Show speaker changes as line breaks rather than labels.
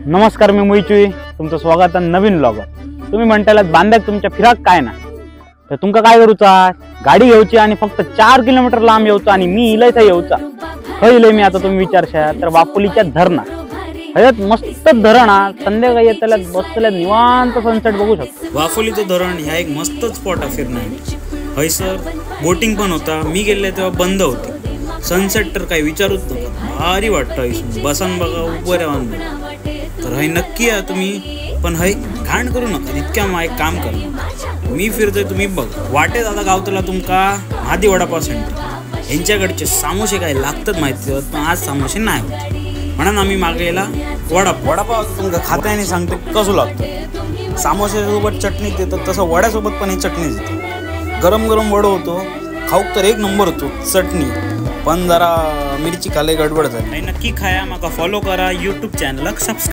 नमस्कार, मी मुईचुई तुमचं स्वागत आहे नवीन व्लॉगर। तुम्ही म्हणतालात बांद्याक तुमच्या फिराक काय ना, तर तुमका काय करूचा, गाडी घेऊची आणि फक्त 4 किलोमीटर लांब येऊचा आणि मी इलय थंय येऊचा। खंय इलय मी आता तुम्ही विचारशा तर वाफोलीच्या धरणा हयात मस्त धरण हा। संध्याकाळी येतल्यात बसल्यात निवांत सनसेट बघू शकतो।
वाफोलीचं धरण ह्या एक मस्त स्पॉट आहे फिरण्यासाठी। हयसर बोटिंग पण होता, मी गेले तेव्हा बंद होती। सनसेट तर काही विचारूच नका, भारी वाटतं हयसून बसन बघा उभं राहून। तर हय नक्की या तुम्ही, पण हय घाण करू नका, इतक्या एक काम करा, मी फिरतोय तुम्ही बघ। वाटेत आता गावतला तुमका महादी वडापाव सेंटर, यांच्याकडचे सामोसे काय लागतात माहिती, पण आज सामोसे नाही होते म्हणून आम्ही मागलेला वडापाव तुमका खात्याने सांगते कसं लागतं। सामोश्यासोबत चटणी देतात तसं वड्यासोबत पण ही चटणी देते। गरम गरम वडा होतो, खाऊक तर एक नंबर होतो, चटणी पण जरा मिरची खाले गडबड झाली। नक्की खाया, माका फॉलो करा, यूट्यूब चॅनलला सबस्क्राईब